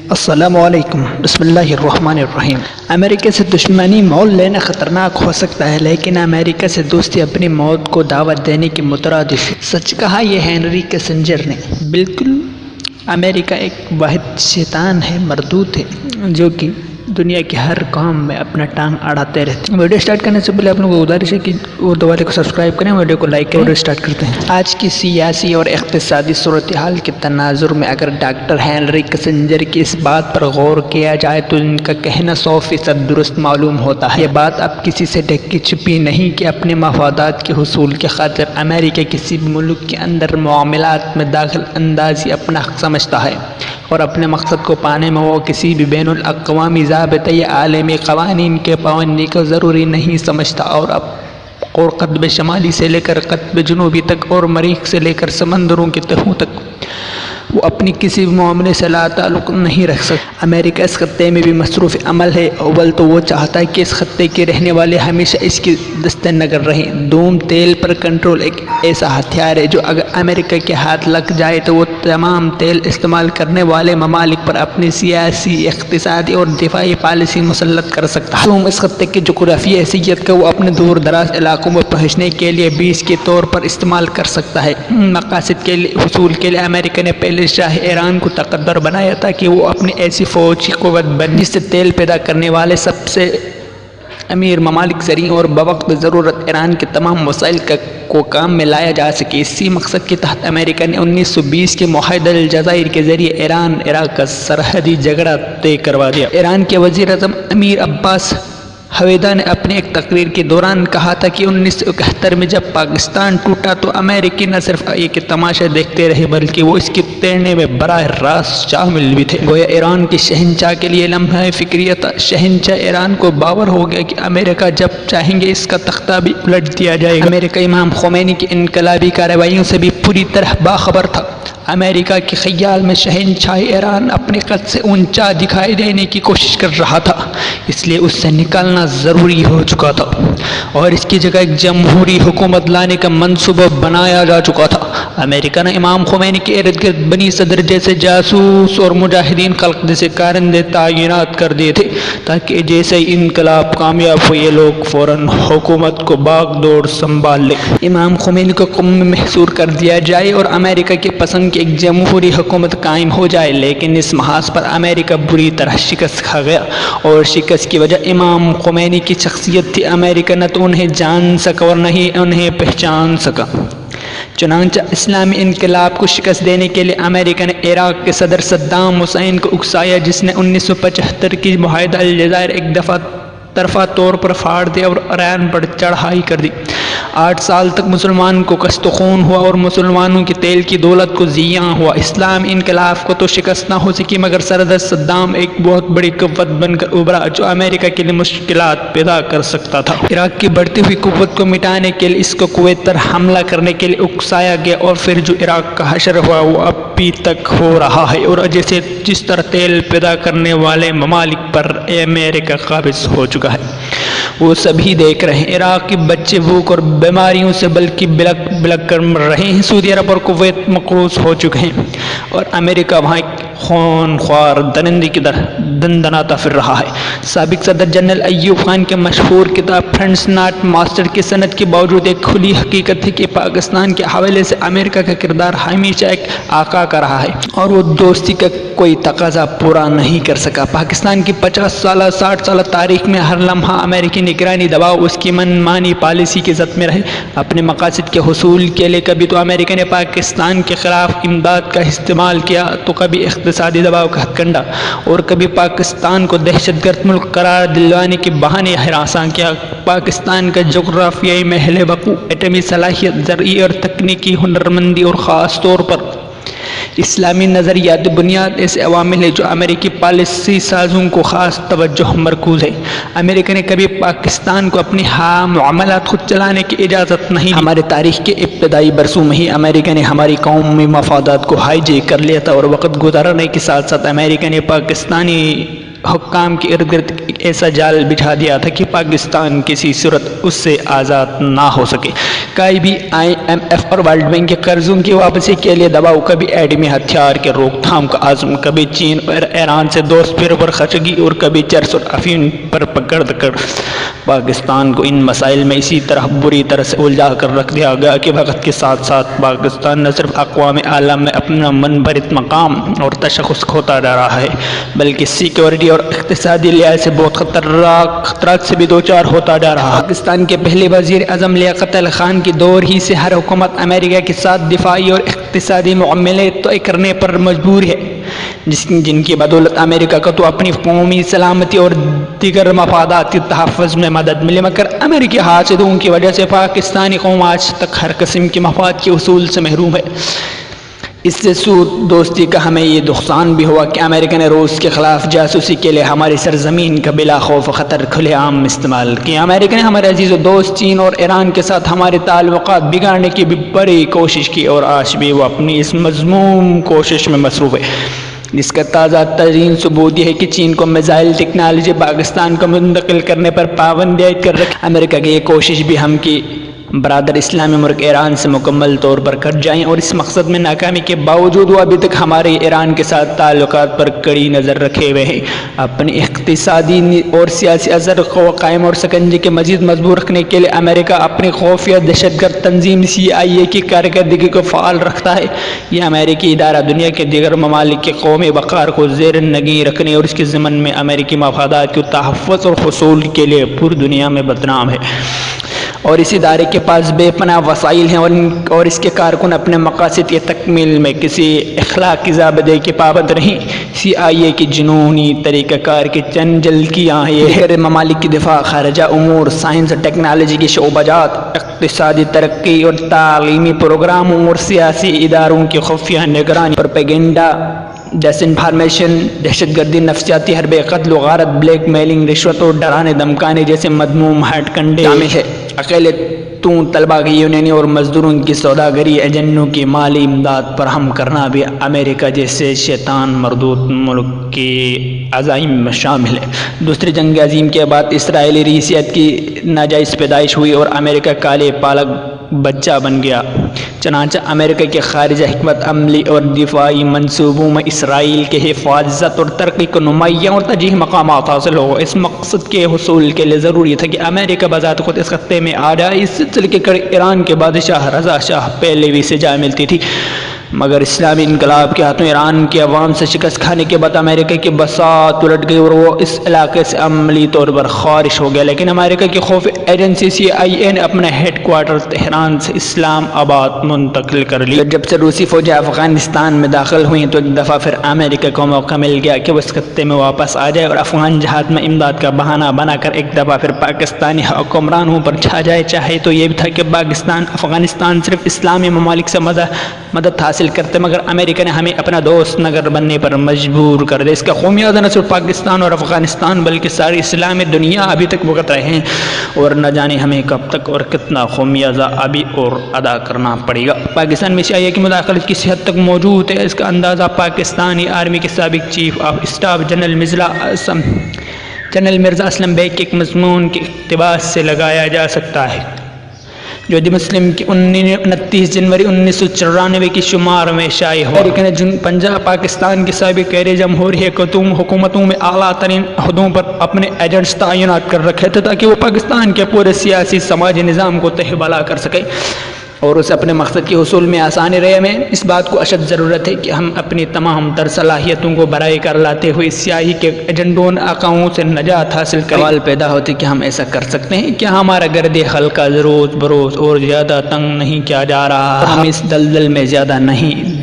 السلام علیکم، بسم اللہ الرحمن الرحیم۔ امریکہ سے دشمنی مول لینا خطرناک ہو سکتا ہے، لیکن امریکہ سے دوستی اپنی موت کو دعوت دینے کی مترادف ہے۔ سچ کہا یہ ہینری کسنجر نے۔ بالکل، امریکہ ایک واحد شیطان ہے، مردود ہے، جو کہ دنیا کے ہر کام میں اپنا ٹانگ اڑاتے رہتے ہیں۔ ویڈیو سٹارٹ کرنے سے پہلے آپ لوگوں کو گزارش ہے کہ اردو والے کو سبسکرائب کریں، ویڈیو کو لائک کریں۔ ویڈیو سٹارٹ کرتے ہیں۔ آج کی سیاسی اور اقتصادی صورتحال کے تناظر میں اگر ڈاکٹر ہینری کسنجر کی اس بات پر غور کیا جائے تو ان کا کہنا 100% درست معلوم ہوتا ہے۔ یہ بات اب کسی سے ڈھکی چھپی نہیں کہ اپنے مفادات کے حصول کی خاطر امریکہ کسی بھی ملک کے اندر معاملات میں دخل اندازی اپنا حق سمجھتا ہے، اور اپنے مقصد کو پانے میں وہ کسی بھی بین الاقوامی ضابطے یا عالمی قوانین کے پابندی کو ضروری نہیں سمجھتا، اور قطب شمالی سے لے کر قطب جنوبی تک اور مریخ سے لے کر سمندروں کے تہوں تک وہ اپنی کسی بھی معاملے سے لا تعلق نہیں رکھ سکتا۔ امریکہ اس خطے میں بھی مصروف عمل ہے۔ اول تو وہ چاہتا ہے کہ اس خطے کے رہنے والے ہمیشہ اس کی دست نگر رہیں۔ دوم، تیل پر کنٹرول ایک ایسا ہتھیار ہے جو اگر امریکہ کے ہاتھ لگ جائے تو وہ تمام تیل استعمال کرنے والے ممالک پر اپنی سیاسی، اقتصادی اور دفاعی پالیسی مسلط کر سکتا ہے۔ دوم، اس خطے کی جغرافیائی حیثیت کا وہ اپنے دور دراز علاقوں میں پہنچنے کے لیے بیس کے طور پر استعمال کر سکتا ہے۔ مقاصد کے حصول کے لیے امریکہ نے پہلے شاہ ایران کو تقدر بنایا تاکہ وہ اپنی ایسی فوجی قوت بنے جس سے تیل پیدا کرنے والے سب سے امیر ممالک زرعی اور بوقت ضرورت ایران کے تمام وسائل کو کام میں لایا جا سکے۔ اسی مقصد کے تحت امریکہ نے 1920 کے معاہدہ الجزائر کے ذریعے ایران عراق کا سرحدی جھگڑا طے کروا دیا۔ ایران کے وزیر اعظم امیر عباس حویدہ نے اپنے ایک تقریر کے دوران کہا تھا کہ 1971 میں جب پاکستان ٹوٹا تو امریکی نہ صرف ایک تماشا دیکھتے رہے بلکہ وہ اس کے تیرنے میں براہ راست شامل بھی تھے۔ گویا ایران کے شہنشاہ کے لیے لمحہ فکریت تھا۔ شہنشاہ ایران کو باور ہو گیا کہ امریکہ جب چاہیں گے اس کا تختہ بھی الٹ دیا جائے گا۔ امریکہ امام خمینی کی انقلابی کارروائیوں سے بھی پوری طرح باخبر تھا۔ امریکہ کے خیال میں شہنشاہ ایران اپنے قد سے اونچا دکھائی دینے کی کوشش کر رہا تھا، اس لیے اس سے نکلنا ضروری ہو چکا تھا، اور اس کی جگہ ایک جمہوری حکومت لانے کا منصوبہ بنایا جا چکا تھا۔ امریکہ نے امام خمینی کے ارد گرد بنی صدر جیسے جاسوس اور مجاہدین خلق جیسے کارندے تعینات کر دیے تھے تاکہ جیسے ہی انقلاب کامیاب ہو یہ لوگ فوراً حکومت کو باغ دوڑ سنبھال لیں، امام خمینی کو قم میں محصور کر دیا جائے اور امریکہ کی پسند کی ایک جمہوری حکومت قائم ہو جائے۔ لیکن اس محاذ پر امریکہ بری طرح شکست کھا گیا، اور شکست کی وجہ امام خمینی کی شخصیت تھی۔ امریکہ نہ تو انہیں جان سکا اور نہ ہی انہیں پہچان سکا۔ چنانچہ اسلامی انقلاب کو شکست دینے کے لیے امریکہ نے عراق کے صدر صدام حسین کو اکسایا، جس نے 1975 کی معاہدہ الجزائر ایک دفعہ طرفہ طور پر پھاڑ دیا اور ایران پر چڑھائی کر دی۔ 8 سال تک مسلمان کو کشت و خون ہوا اور مسلمانوں کی تیل کی دولت کو زیاں ہوا۔ اسلامی انقلاب کو تو شکست نہ ہو سکی، مگر سردار صدام ایک بہت بڑی قوت بن کر ابھرا جو امریکہ کے لیے مشکلات پیدا کر سکتا تھا۔ عراق کی بڑھتی ہوئی قوت کو مٹانے کے لیے اس کو کویت پر حملہ کرنے کے لیے اکسایا گیا، اور پھر جو عراق کا حشر ہوا وہ اب بھی تک ہو رہا ہے، اور جس طرح تیل پیدا کرنے والے ممالک پر امریکہ قابض ہو چکا ہے وہ سبھی دیکھ رہے ہیں۔ عراق کے بچے بھوک اور بیماریوں سے بلکہ بلک کر مر رہے ہیں۔ سعودی عرب اور کویت مقروض ہو چکے ہیں، اور امریکہ وہاں ایک خون خوار درندے کی طرح دندناتا پھر رہا ہے۔ سابق صدر جنرل ایوب خان کے مشہور کتاب فرینڈز ناٹ ماسٹر کی سند کے باوجود ایک کھلی حقیقت ہے کہ پاکستان کے حوالے سے امریکہ کا کردار ہمیشہ ایک آقا کا رہا ہے، اور وہ دوستی کا کوئی تقاضا پورا نہیں کر سکا۔ پاکستان کی 50 سالہ 60 سالہ تاریخ میں ہر لمحہ امریکی نگرانی دباؤ اس کی من مانی پالیسی کی زد میں رہے۔ اپنے مقاصد کے حصول کے لیے کبھی تو امریکہ نے پاکستان کے خلاف امداد کا استعمال کیا، تو کبھی اقتصادی دباؤ کا ہتھکنڈا، اور کبھی پاکستان کو دہشت گرد ملک قرار دلوانے کے بہانے ہراساں کیا۔ پاکستان کا جغرافیائی محل وقوع، ایٹمی صلاحیت، زرعی اور تکنیکی ہنرمندی اور خاص طور پر اسلامی نظریات بنیاد ایسے عوامل ہیں جو امریکی پالیسی سازوں کو خاص توجہ مرکوز ہے۔ امریکہ نے کبھی پاکستان کو اپنی معاملات خود چلانے کی اجازت نہیں دی۔ ہمارے تاریخ کے ابتدائی برسوں میں ہی امریکہ نے ہماری قومی مفادات کو ہائی جیک کر لیا تھا، اور وقت گزارنے کے ساتھ ساتھ امریکہ نے پاکستانی حکام کے ارد گرد ایک ایسا جال بچھا دیا تھا کہ پاکستان کسی صورت اس سے آزاد نہ ہو سکے۔ کئی بھی IMF اور ورلڈ بینک کے قرضوں کی واپسی کے لیے دباؤ، کبھی ایٹمی ہتھیار کے روک تھام کا عزم، کبھی چین اور ایران سے دوست پھر پر خشگی اور کبھی چرس اور افیون پر پکڑ کر پاکستان کو ان مسائل میں اسی طرح بری طرح سے الجھا کر رکھ دیا گیا کہ وقت کے ساتھ ساتھ پاکستان نہ صرف اقوام عالم میں اپنا منفرد مقام اور تشخص کھوتا جا رہا ہے، بلکہ سیکیورٹی اور اقتصادی لحاظ سے بہت خطرات سے بھی دوچار ہوتا جا رہا ہے۔ پاکستان کے پہلے وزیر اعظم لیاقت علی خان کی دور ہی سے ہر حکومت امریکہ کے ساتھ دفاعی اور اقتصادی معاملے طے کرنے پر مجبور ہے، جن کی بدولت امریکہ کو تو اپنی قومی سلامتی اور دیگر مفادات کے تحفظ میں مدد ملے، مگر امریکی حاسدوں کی وجہ سے پاکستانی قوم آج تک ہر قسم کے مفاد کے حصول سے محروم ہے۔ اس سے سود دوستی کا ہمیں یہ نقصان بھی ہوا کہ امریکہ نے روس کے خلاف جاسوسی کے لیے ہماری سرزمین کا بلا خوف خطر کھلے عام استعمال کیا۔ امریکہ نے ہمارے عزیز و دوست چین اور ایران کے ساتھ ہمارے تعلقات بگاڑنے کی بھی بڑی کوشش کی، اور آج بھی وہ اپنی اس مذموم کوشش میں مصروف ہے۔ اس کا تازہ ترین ثبوت یہ ہے کہ چین کو میزائل ٹیکنالوجی پاکستان کو منتقل کرنے پر پابندی عائد کر رکھی۔ امریکہ کی یہ کوشش بھی ہم کی برادر اسلامی ملک ایران سے مکمل طور پر کٹ جائیں، اور اس مقصد میں ناکامی کے باوجود وہ ابھی تک ہمارے ایران کے ساتھ تعلقات پر کڑی نظر رکھے ہوئے ہیں۔ اپنی اقتصادی اور سیاسی اثر کو قائم اور سکنجے کے مزید مضبوط رکھنے کے لیے امریکہ اپنی خفیہ دہشت گرد تنظیم CIA کی کارکردگی کو فعال رکھتا ہے۔ یہ امریکی ادارہ دنیا کے دیگر ممالک کے قومی وقار کو زیر نگیں رکھنے اور اس کے ضمن میں امریکی مفادات کے تحفظ اور حصول کے لیے پوری دنیا میں بدنام ہے، اور اس ادارے کے پاس بے پناہ وسائل ہیں، اور اس کے کارکن اپنے مقاصد کی تکمیل میں کسی اخلاقی ضابطے کے پابند نہیں۔ CIA کی جنونی طریقہ کار کی چند جھلکیاں ہیں۔ یہ ممالک کی دفاع، خارجہ امور، سائنس اور ٹیکنالوجی کے شعبہ جات، اقتصادی ترقی اور تعلیمی پروگراموں اور سیاسی اداروں کی خفیہ نگرانی، پروپیگنڈا، ڈس انفارمیشن، دہشت گردی، نفسیاتی حربے، قتل و غارت، بلیک میلنگ، رشوت اور ڈرانے دھمکانے جیسے مذموم ہٹ کنڈے شامل ہے۔ اکیلے طلباء کی یونینی اور مزدوروں کی سوداگری ایجنٹوں کی مالی امداد فراہم کرنا بھی امریکہ جیسے شیطان مردود ملک کے عزائم میں شامل ہے۔ دوسری جنگ عظیم کے بعد اسرائیلی ریاست کی ناجائز پیدائش ہوئی اور امریکہ کالے پالک بچہ بن گیا۔ چنانچہ امریکہ کے خارجہ حکمت عملی اور دفاعی منصوبوں میں اسرائیل کے حفاظت اور ترقی کو نمایاں اور ترجیحی مقامات حاصل ہو۔ اس مقصد کے حصول کے لیے ضروری تھا کہ امریکہ بذات خود اس خطے میں آ جائے۔ اس سلسلے کے کڑی ایران کے بادشاہ رضا شاہ پہلوی سے جا ملتی تھی، مگر اسلامی انقلاب کے ہاتھوں ایران کے عوام سے شکست کھانے کے بعد امریکہ کی بساط الٹ گئی اور وہ اس علاقے سے عملی طور پر خارج ہو گیا۔ لیکن امریکہ کی خفیہ ایجنسی CIA نے اپنا ہیڈ کوارٹر تہران سے اسلام آباد منتقل کر لیا۔ جب سے روسی فوجیں افغانستان میں داخل ہوئیں تو ایک دفعہ پھر امریکہ کو موقع مل گیا کہ وہ اس خطے میں واپس آ جائے اور افغان جہاد میں امداد کا بہانہ بنا کر ایک دفعہ پھر پاکستانی حکمرانوں پر چھا جائے۔ چاہے تو یہ بھی تھا کہ پاکستان افغانستان صرف اسلامی ممالک سے مدد حاصل کرتے، مگر امریکہ نے ہمیں اپنا دوست نگر بننے پر مجبور کر دیا۔ اس کا خمیازہ نہ صرف پاکستان اور افغانستان بلکہ ساری اسلامی دنیا ابھی تک بھگت رہے ہیں، اور نہ جانے ہمیں کب تک اور کتنا خمیازہ ابھی اور ادا کرنا پڑے گا۔ پاکستان میں CIA کی مداخلت کسی حد تک موجود ہے۔ اس کا اندازہ پاکستانی آرمی کے سابق chief of staff general Mirza Aslam Beg کے ایک مضمون کے اقتباس سے لگایا جا سکتا ہے، جو دی مسلم کی 29 جنوری 1994 کی شمار میں شائع ہوا۔ امریکہ نے پنجاب پاکستان کے سابق غیر جمہوری حکومتوں میں اعلیٰ ترین عہدوں پر اپنے ایجنٹس تعینات کر رکھے تھے تاکہ وہ پاکستان کے پورے سیاسی سماجی نظام کو تہبلا کر سکے اور اسے اپنے مقصد کے حصول میں آسانی رہے۔ ہمیں اس بات کو اشد ضرورت ہے کہ ہم اپنی تمام تر صلاحیتوں کو برائے کار لاتے ہوئے CIA کے ایجنٹوں اقاؤں سے نجات حاصل کریں۔ سوال پیدا ہوتے کہ ہم ایسا کر سکتے ہیں؟ کیا ہمارا گرد حلقہ روز بروز اور زیادہ تنگ نہیں کیا جا رہا؟ ہم اس دلدل میں زیادہ نہیں